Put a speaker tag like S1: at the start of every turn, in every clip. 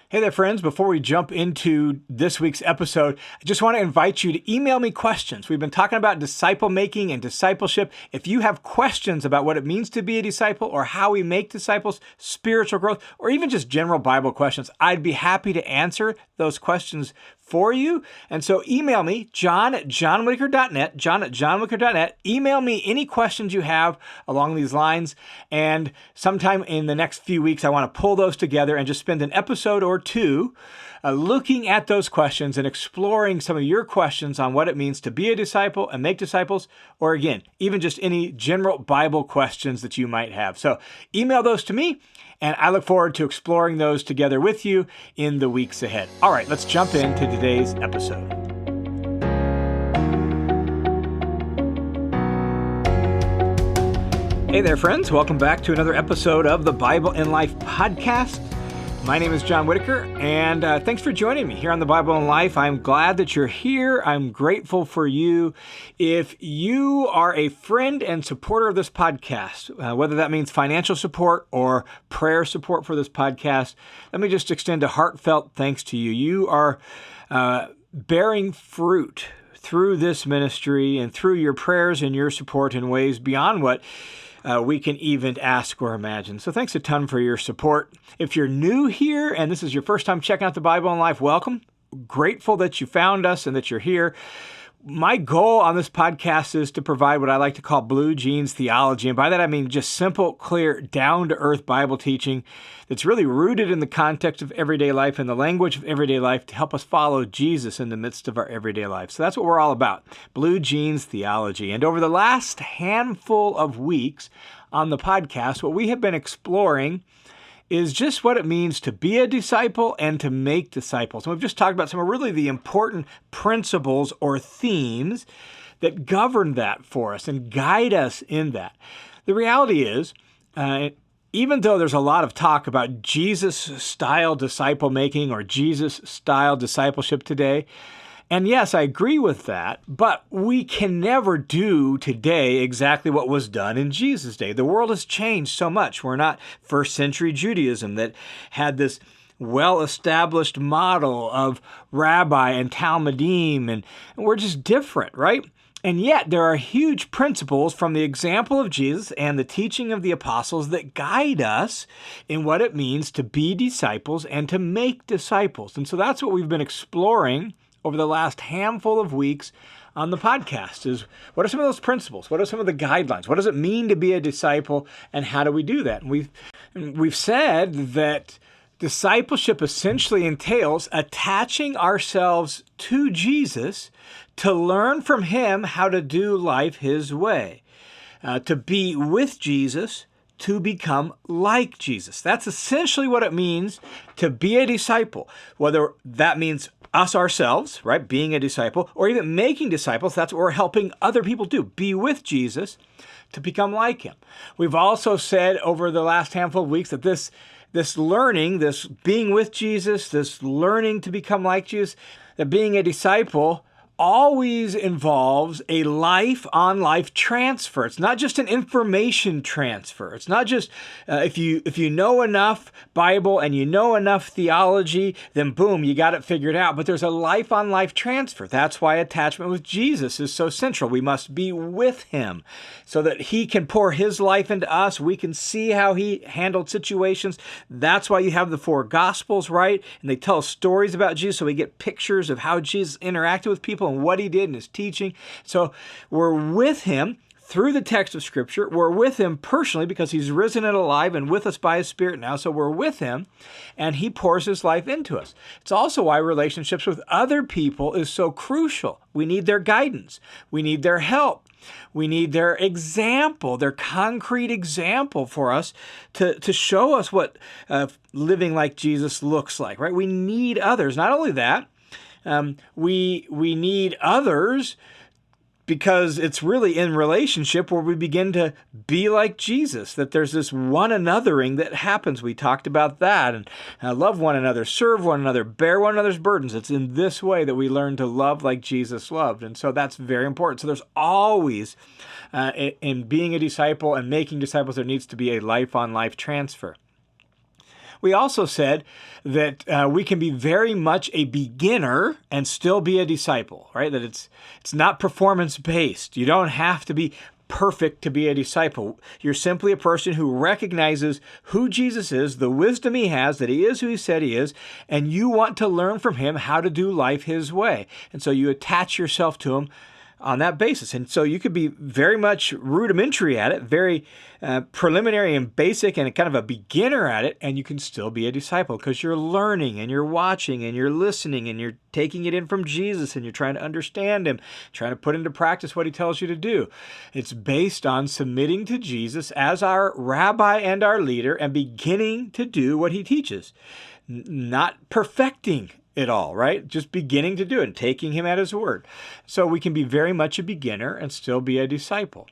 S1: Hey there, friends. Before we jump into this week's episode, I just want to invite you to email me questions. We've been talking about disciple making and discipleship. If you have questions about what it means to be a disciple or how we make disciples, spiritual growth, or even just general Bible questions, I'd be happy to answer those questions for you. And so email me, john@johnwhittaker.net, john@johnwhittaker.net. Email me any questions you have along these lines. And sometime in the next few weeks, I want to pull those together and just spend an episode or two looking at those questions and exploring some of your questions on what it means to be a disciple and make disciples, or again, even just any general Bible questions that you might have. So email those to me, and I look forward to exploring those together with you in the weeks ahead. All right, let's jump into today's episode. Hey there, friends. Welcome back to another episode of the Bible in Life podcast. My name is John Whittaker, and thanks for joining me here on the Bible in Life. I'm glad that you're here. I'm grateful for you. If you are a friend and supporter of this podcast, whether that means financial support or prayer support for this podcast, let me just extend a heartfelt thanks to you. You are bearing fruit through this ministry and through your prayers and your support in ways beyond what we can even ask or imagine. So thanks a ton for your support. If you're new here and this is your first time checking out the Bible in Life, welcome. Grateful that you found us and that you're here. My goal on this podcast is to provide what I like to call blue jeans theology. And by that, I mean just simple, clear, down-to-earth Bible teaching that's really rooted in the context of everyday life and the language of everyday life to help us follow Jesus in the midst of our everyday life. So that's what we're all about, blue jeans theology. And over the last handful of weeks on the podcast, what we have been exploring is just what it means to be a disciple and to make disciples. And we've just talked about some of really the important principles or themes that govern that for us and guide us in that. The reality is, even though there's a lot of talk about Jesus-style disciple making or Jesus-style discipleship today, and yes, I agree with that, but we can never do today exactly what was done in Jesus' day. The world has changed so much. We're not first century Judaism that had this well-established model of rabbi and talmidim, and we're just different, right? And yet there are huge principles from the example of Jesus and the teaching of the apostles that guide us in what it means to be disciples and to make disciples. And so that's what we've been exploring over the last handful of weeks on the podcast is what are some of those principles? What are some of the guidelines? What does it mean to be a disciple, and how do we do that? And we've said that discipleship essentially entails attaching ourselves to Jesus to learn from him how to do life his way, to be with Jesus, to become like Jesus. That's essentially what it means to be a disciple, whether that means us ourselves, right, being a disciple, or even making disciples. That's what we're helping other people do, be with Jesus to become like him. We've also said over the last handful of weeks that this learning, this being with Jesus, this learning to become like Jesus, that being a disciple always involves a life-on-life transfer. It's not just an information transfer. It's not just if you know enough Bible and you know enough theology, then boom, you got it figured out. But there's a life-on-life transfer. That's why attachment with Jesus is so central. We must be with him so that he can pour his life into us. We can see how he handled situations. That's why you have the four Gospels, right? And they tell stories about Jesus, so we get pictures of how Jesus interacted with people and what he did in his teaching. So we're with him through the text of Scripture. We're with him personally because he's risen and alive and with us by his Spirit now. So we're with him and he pours his life into us. It's also why relationships with other people is so crucial. We need their guidance. We need their help. We need their example, their concrete example for us to show us what living like Jesus looks like, right? We need others. Not only that, we need others because it's really in relationship where we begin to be like Jesus, that there's this one anothering that happens. We talked about that, and love one another, serve one another, bear one another's burdens. It's in this way that we learn to love like Jesus loved, and so that's very important. So there's always, in being a disciple and making disciples, there needs to be a life-on-life transfer. We also said that we can be very much a beginner and still be a disciple, right? That it's not performance-based. You don't have to be perfect to be a disciple. You're simply a person who recognizes who Jesus is, the wisdom he has, that he is who he said he is, and you want to learn from him how to do life his way. And so you attach yourself to him on that basis. And so you could be very much rudimentary at it, very preliminary and basic and kind of a beginner at it, and you can still be a disciple because you're learning and you're watching and you're listening and you're taking it in from Jesus and you're trying to understand him, trying to put into practice what he tells you to do. It's based on submitting to Jesus as our rabbi and our leader and beginning to do what he teaches, not perfecting it all, right? Just beginning to do it and taking him at his word. So we can be very much a beginner and still be a disciple.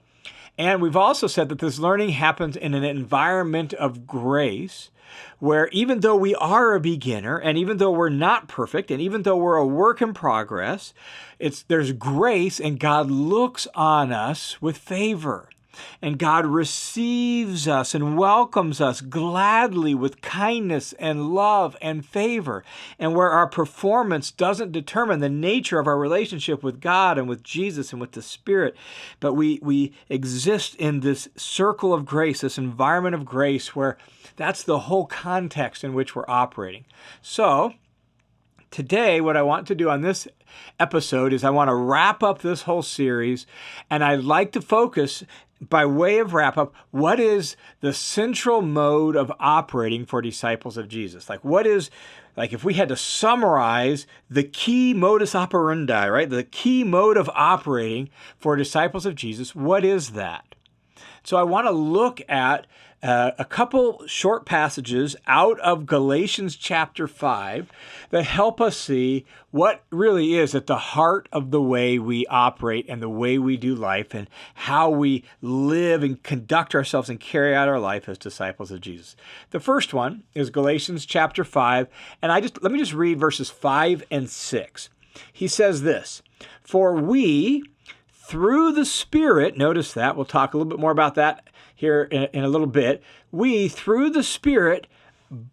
S1: And we've also said that this learning happens in an environment of grace where even though we are a beginner and even though we're not perfect and even though we're a work in progress, there's grace and God looks on us with favor. And God receives us and welcomes us gladly with kindness and love and favor. And where our performance doesn't determine the nature of our relationship with God and with Jesus and with the Spirit, but we exist in this circle of grace, this environment of grace where that's the whole context in which we're operating. So today, what I want to do on this episode is I want to wrap up this whole series, and I'd like to focus, by way of wrap-up, what is the central mode of operating for disciples of Jesus? If we had to summarize the key modus operandi, right? The key mode of operating for disciples of Jesus, what is that? So I want to look at a couple short passages out of Galatians chapter 5 that help us see what really is at the heart of the way we operate and the way we do life and how we live and conduct ourselves and carry out our life as disciples of Jesus. The first one is Galatians chapter 5, and let me just read verses 5 and 6. He says this, "For we, through the Spirit," notice that, we'll talk a little bit more about that here in a little bit. "We, through the Spirit,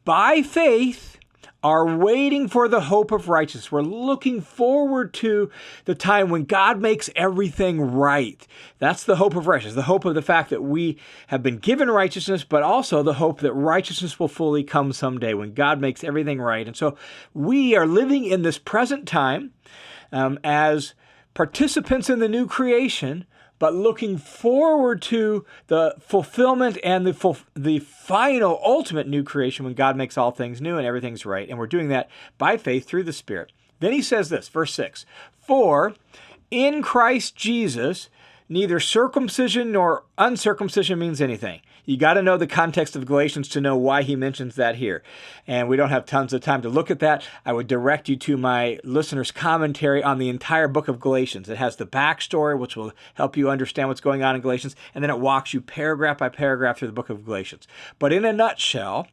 S1: by faith, are waiting for the hope of righteousness." We're looking forward to the time when God makes everything right. That's the hope of righteousness, the hope of the fact that we have been given righteousness, but also the hope that righteousness will fully come someday when God makes everything right. And so we are living in this present time as participants in the new creation, but looking forward to the fulfillment and the final, ultimate new creation when God makes all things new and everything's right. And we're doing that by faith through the Spirit. Then he says this, verse 6, "For in Christ Jesus, neither circumcision nor uncircumcision means anything." You got to know the context of Galatians to know why he mentions that here. And we don't have tons of time to look at that. I would direct you to my listener's commentary on the entire book of Galatians. It has the backstory, which will help you understand what's going on in Galatians, and then it walks you paragraph by paragraph through the book of Galatians. But in a nutshell,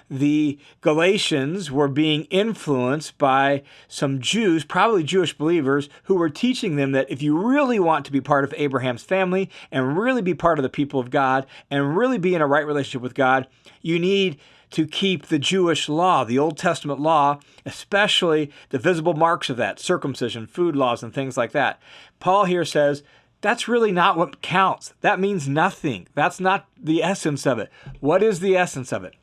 S1: the Galatians were being influenced by some Jews, probably Jewish believers, who were teaching them that if you really want to be part of Abraham's family and really be part of the people of God and really be in a right relationship with God, you need to keep the Jewish law, the Old Testament law, especially the visible marks of that, circumcision, food laws, and things like that. Paul here says, that's really not what counts. That means nothing. That's not the essence of it. What is the essence of it?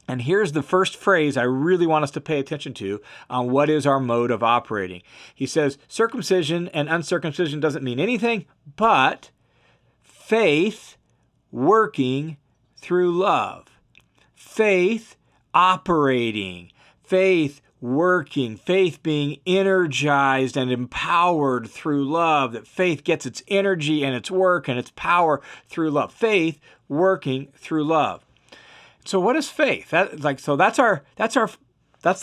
S1: And here's the first phrase I really want us to pay attention to on what is our mode of operating. He says, circumcision and uncircumcision doesn't mean anything, but faith working through love. Faith operating. Faith working. Faith being energized and empowered through love. That faith gets its energy and its work and its power through love. Faith working through love. So what is faith? That's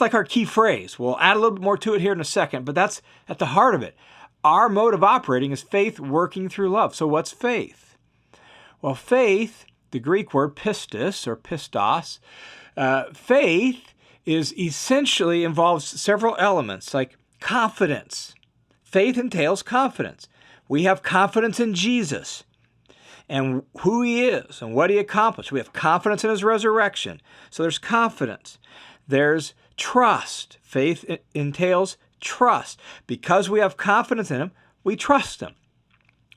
S1: like our key phrase. We'll add a little bit more to it here in a second, but that's at the heart of it. Our mode of operating is faith working through love. So what's faith? Well, faith, the Greek word pistis or pistos, faith is essentially involves several elements like confidence. Faith entails confidence. We have confidence in Jesus. and who he is and what he accomplished. We have confidence in his resurrection. So there's confidence. There's trust. Faith entails trust. Because we have confidence in him, we trust him.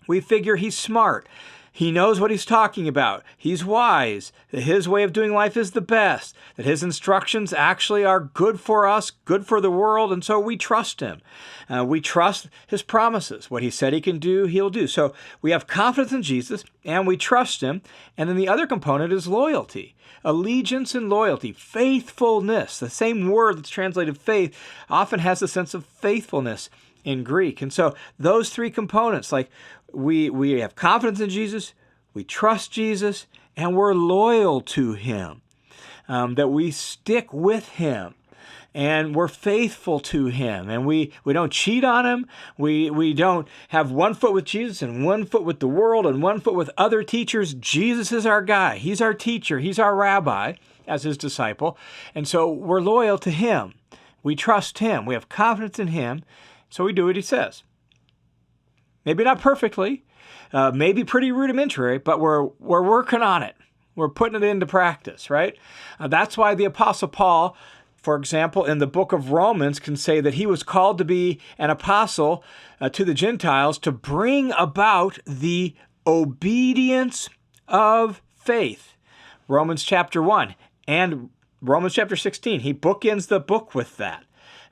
S1: We figure he's smart. He knows what he's talking about. He's wise. That his way of doing life is the best. That his instructions actually are good for us, good for the world, and so we trust him. We trust his promises. What he said he can do, he'll do. So we have confidence in Jesus, and we trust him. And then the other component is loyalty. Allegiance and loyalty. Faithfulness. The same word that's translated faith often has a sense of faithfulness in Greek. And so those three components, like we have confidence in Jesus, we trust Jesus, and we're loyal to him, that we stick with him, and we're faithful to him, and we don't cheat on him. We don't have one foot with Jesus and one foot with the world and one foot with other teachers. Jesus is our guy. He's our teacher. He's our rabbi as his disciple. And so we're loyal to him. We trust him. We have confidence in him. So we do what he says. Maybe not perfectly, maybe pretty rudimentary, but we're working on it. We're putting it into practice, right? That's why the Apostle Paul, for example, in the book of Romans, can say that he was called to be an apostle to the Gentiles to bring about the obedience of faith. Romans chapter 1 and Romans chapter 16, he bookends the book with that.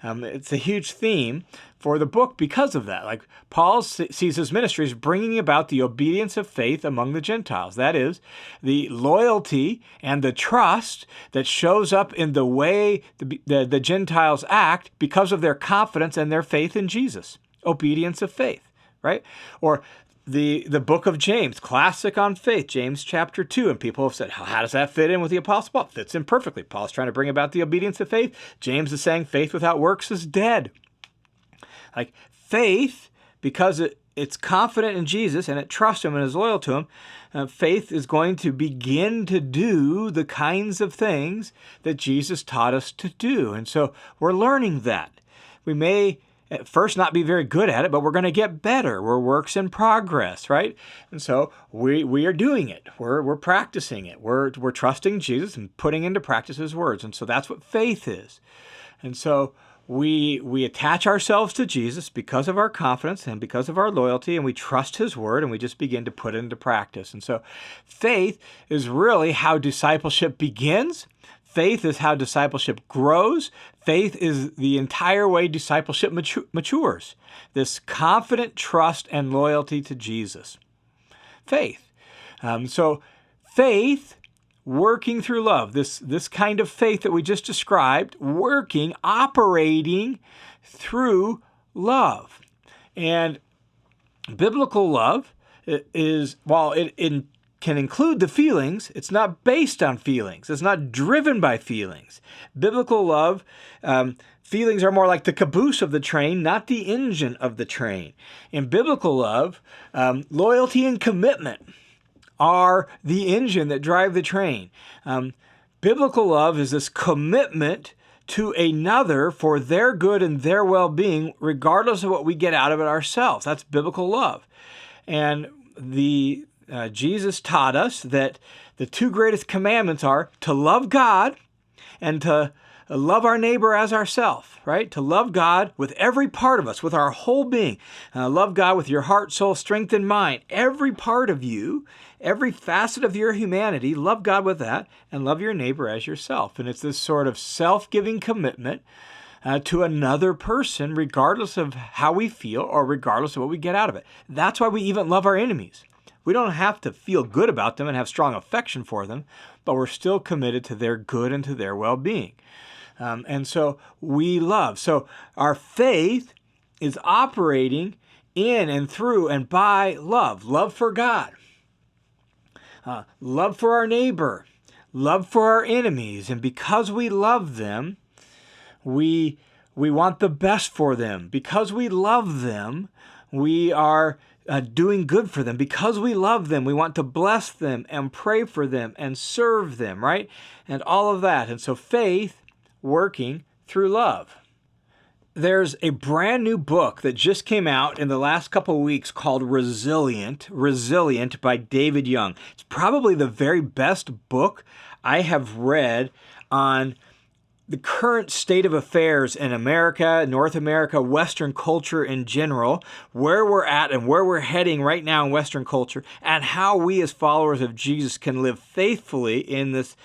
S1: It's a huge theme for the book because of that. Like Paul sees his ministry as bringing about the obedience of faith among the Gentiles. That is, the loyalty and the trust that shows up in the way the Gentiles act because of their confidence and their faith in Jesus. Obedience of faith, right? Or the book of James, classic on faith, James chapter 2. And people have said, how does that fit in with the Apostle Paul? It fits in perfectly. Paul's trying to bring about the obedience of faith. James is saying faith without works is dead. Like faith, because it's confident in Jesus and it trusts him and is loyal to him, faith is going to begin to do the kinds of things that Jesus taught us to do. And so we're learning that. We may at first not be very good at it, but we're going to get better. We're works in progress, right? And so we are doing it. We're practicing it. We're trusting Jesus and putting into practice his words. And so that's what faith is. And so we attach ourselves to Jesus because of our confidence and because of our loyalty, and we trust his word, and we just begin to put it into practice. And so faith is really how discipleship begins. Faith is how discipleship grows. Faith is the entire way discipleship matures. This confident trust and loyalty to Jesus. Faith. So faith working through love. This kind of faith that we just described, working, operating through love. And biblical love is, while it can include the feelings, it's not based on feelings. It's not driven by feelings. Biblical love, feelings are more like the caboose of the train, not the engine of the train. In biblical love, loyalty and commitment are the engine that drive the train. Biblical love is this commitment to another for their good and their well-being, regardless of what we get out of it ourselves. That's biblical love. And Jesus taught us that the two greatest commandments are to love God and to love our neighbor as ourselves, right? To love God with every part of us, with our whole being. Love God with your heart, soul, strength, and mind. Every part of you, every facet of your humanity, love God with that, and love your neighbor as yourself. And it's this sort of self-giving commitment to another person, regardless of how we feel or regardless of what we get out of it. That's why we even love our enemies. We don't have to feel good about them and have strong affection for them, but we're still committed to their good and to their well-being. And so we love. So our faith is operating in and through and by love. Love for God. Love for our neighbor. Love for our enemies. And because we love them, we want the best for them. Because we love them, we are doing good for them. Because we love them, we want to bless them and pray for them and serve them, right? And all of that. And so faith working through love. There's a brand new book that just came out in the last couple of weeks called Resilient by David Young. It's probably the very best book I have read on the current state of affairs in America, North America, Western culture in general, where we're at and where we're heading right now in Western culture, and how we as followers of Jesus can live faithfully in this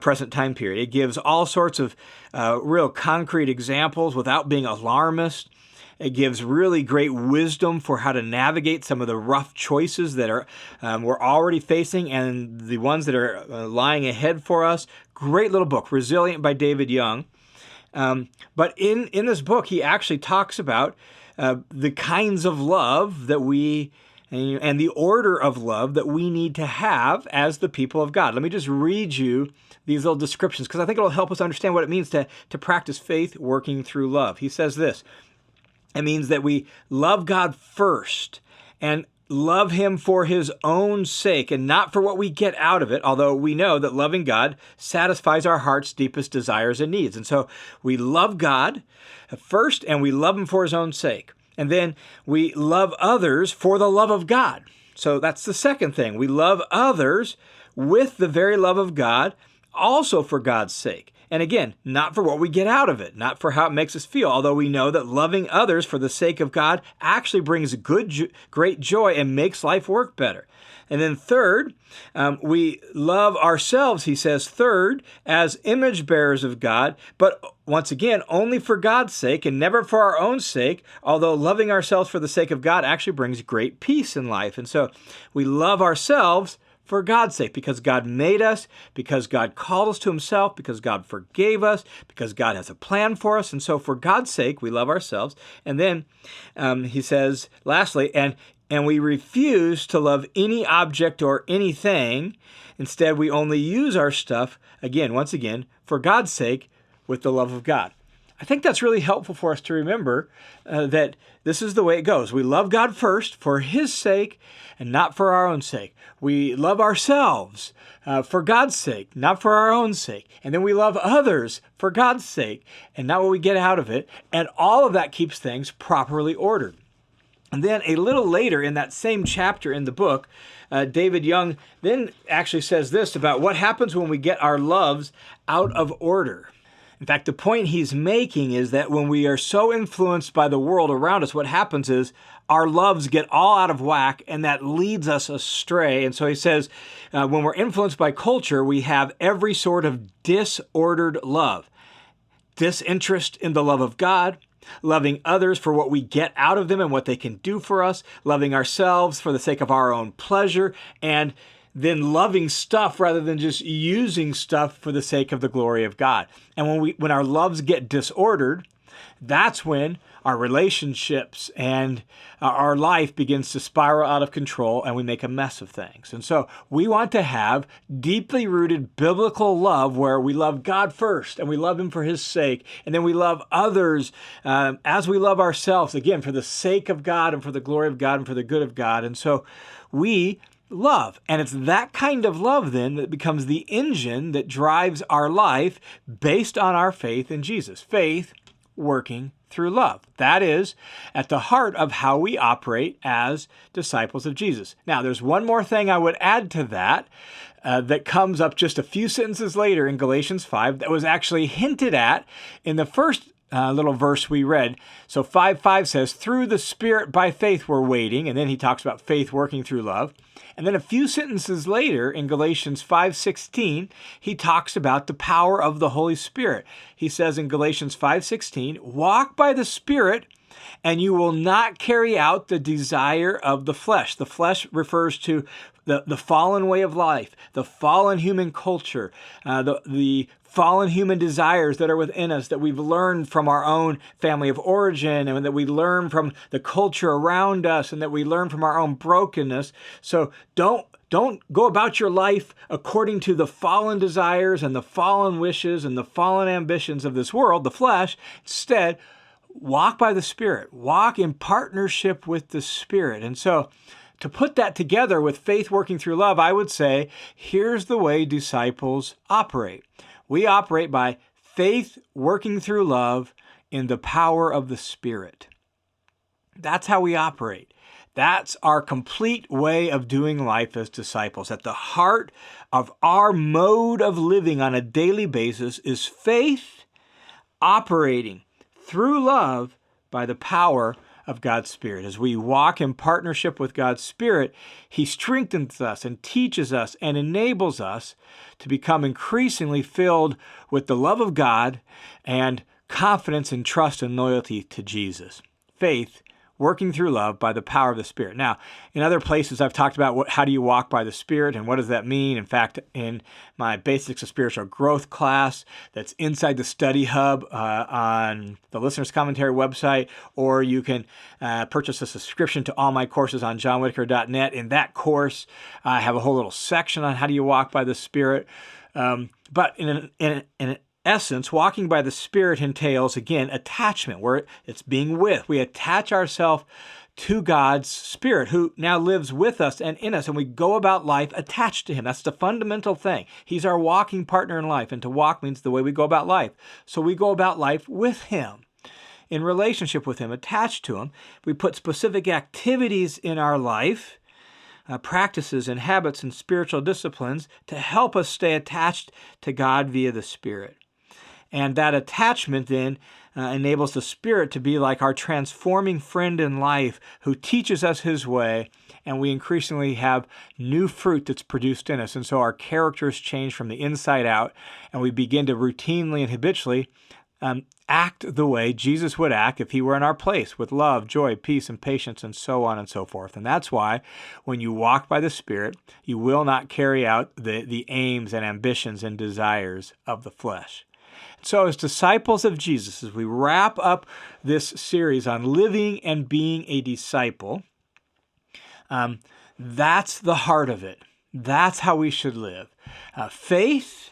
S1: present time period. It gives all sorts of real concrete examples without being alarmist. It gives really great wisdom for how to navigate some of the rough choices that we're already facing and the ones that are lying ahead for us. Great little book, Resilient by David Young. But in this book, he actually talks about the kinds of love that we and the order of love that we need to have as the people of God. Let me just read you these little descriptions because I think it'll help us understand what it means to practice faith working through love. He says this: it means that we love God first and love Him for His own sake and not for what we get out of it, although we know that loving God satisfies our heart's deepest desires and needs. And so we love God first and we love Him for His own sake. And then we love others for the love of God. So that's the second thing. We love others with the very love of God, also for God's sake. And again, not for what we get out of it, not for how it makes us feel, although we know that loving others for the sake of God actually brings great joy and makes life work better. And then third, we love ourselves, he says, third, as image bearers of God, but once again, only for God's sake and never for our own sake, although loving ourselves for the sake of God actually brings great peace in life. And so we love ourselves for God's sake, because God made us, because God called us to Himself, because God forgave us, because God has a plan for us. And so for God's sake, we love ourselves. And then he says, lastly, and we refuse to love any object or anything. Instead, we only use our stuff, once again, for God's sake, with the love of God. I think that's really helpful for us to remember that this is the way it goes. We love God first for His sake and not for our own sake. We love ourselves for God's sake, not for our own sake. And then we love others for God's sake and not what we get out of it. And all of that keeps things properly ordered. And then a little later in that same chapter in the book, David Young then actually says this about what happens when we get our loves out of order. In fact, the point he's making is that when we are so influenced by the world around us, what happens is our loves get all out of whack, and that leads us astray. And so he says, when we're influenced by culture, we have every sort of disordered love. Disinterest in the love of God, loving others for what we get out of them and what they can do for us, loving ourselves for the sake of our own pleasure, and then loving stuff rather than just using stuff for the sake of the glory of God. And when our loves get disordered, that's when our relationships and our life begins to spiral out of control and we make a mess of things. And so we want to have deeply rooted biblical love where we love God first and we love Him for His sake. And then we love others as we love ourselves, again, for the sake of God and for the glory of God and for the good of God. And so we love. And it's that kind of love then that becomes the engine that drives our life based on our faith in Jesus. Faith working through love. That is at the heart of how we operate as disciples of Jesus. Now, there's one more thing I would add to that that comes up just a few sentences later in Galatians 5 that was actually hinted at in the first little verse we read. So 5:5 says, through the Spirit by faith we're waiting. And then he talks about faith working through love. And then a few sentences later in Galatians 5:16, he talks about the power of the Holy Spirit. He says in Galatians 5:16, walk by the Spirit and you will not carry out the desire of the flesh. The flesh refers to the fallen way of life, the fallen human culture, the fallen human desires that are within us that we've learned from our own family of origin and that we learn from the culture around us and that we learn from our own brokenness. So don't go about your life according to the fallen desires and the fallen wishes and the fallen ambitions of this world, the flesh. Instead, walk by the Spirit. Walk in partnership with the Spirit. And so to put that together with faith working through love, I would say, here's the way disciples operate. We operate by faith working through love in the power of the Spirit. That's how we operate. That's our complete way of doing life as disciples. At the heart of our mode of living on a daily basis is faith operating through love by the power of God's Spirit. As we walk in partnership with God's Spirit, He strengthens us and teaches us and enables us to become increasingly filled with the love of God and confidence and trust and loyalty to Jesus. Faith working through love by the power of the Spirit. Now, in other places, I've talked about how do you walk by the Spirit and what does that mean. In fact, in my Basics of Spiritual Growth class that's inside the study hub on the Listener's Commentary website, or you can purchase a subscription to all my courses on johnwhitaker.net. In that course, I have a whole little section on how do you walk by the Spirit. But in essence, walking by the Spirit entails, again, attachment, where it's being with. We attach ourselves to God's Spirit, who now lives with us and in us, and we go about life attached to Him. That's the fundamental thing. He's our walking partner in life, and to walk means the way we go about life. So we go about life with Him, in relationship with Him, attached to Him. We put specific activities in our life, practices and habits and spiritual disciplines to help us stay attached to God via the Spirit. And that attachment then enables the Spirit to be like our transforming friend in life who teaches us His way, and we increasingly have new fruit that's produced in us. And so our characters change from the inside out, and we begin to routinely and habitually act the way Jesus would act if He were in our place, with love, joy, peace, and patience, and so on and so forth. And that's why when you walk by the Spirit, you will not carry out the aims and ambitions and desires of the flesh. So as disciples of Jesus, as we wrap up this series on living and being a disciple, that's the heart of it. That's how we should live. Faith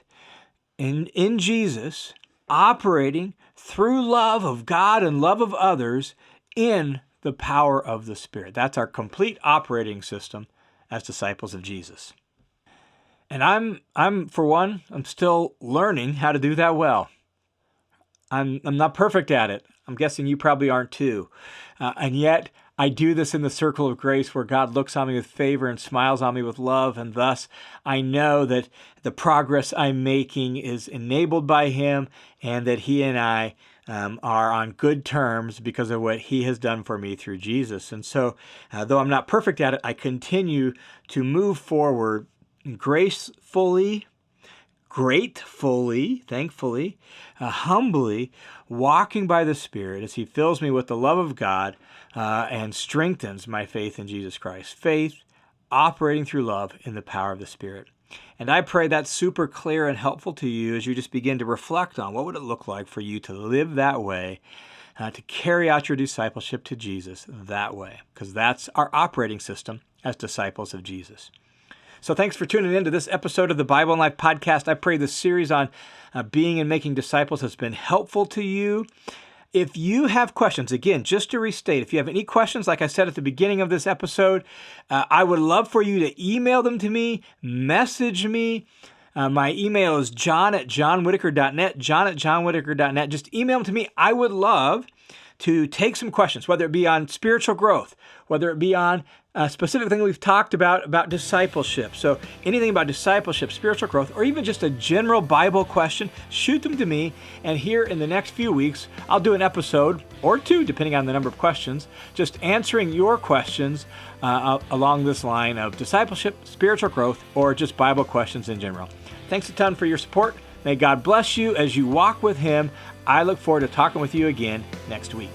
S1: in Jesus, operating through love of God and love of others in the power of the Spirit. That's our complete operating system as disciples of Jesus. And I'm for one, I'm still learning how to do that well. I'm not perfect at it. I'm guessing you probably aren't too. And yet I do this in the circle of grace where God looks on me with favor and smiles on me with love. And thus I know that the progress I'm making is enabled by Him, and that He and I are on good terms because of what He has done for me through Jesus. And so though I'm not perfect at it, I continue to move forward gracefully, gratefully, thankfully, humbly, walking by the Spirit as He fills me with the love of God and strengthens my faith in Jesus Christ. Faith operating through love in the power of the Spirit. And I pray that's super clear and helpful to you as you just begin to reflect on what would it look like for you to live that way, to carry out your discipleship to Jesus that way, because that's our operating system as disciples of Jesus. So thanks for tuning in to this episode of the Bible in Life podcast. I pray this series on being and making disciples has been helpful to you. If you have questions, again, just to restate, if you have any questions, like I said at the beginning of this episode, I would love for you to email them to me, message me. My email is john@johnwhitaker.net, john@johnwhitaker.net. Just email them to me. I would love to take some questions, whether it be on spiritual growth, whether it be on a specific thing we've talked about discipleship. So anything about discipleship, spiritual growth, or even just a general Bible question, shoot them to me. And here in the next few weeks, I'll do an episode or two, depending on the number of questions, just answering your questions along this line of discipleship, spiritual growth, or just Bible questions in general. Thanks a ton for your support. May God bless you as you walk with Him. I look forward to talking with you again next week.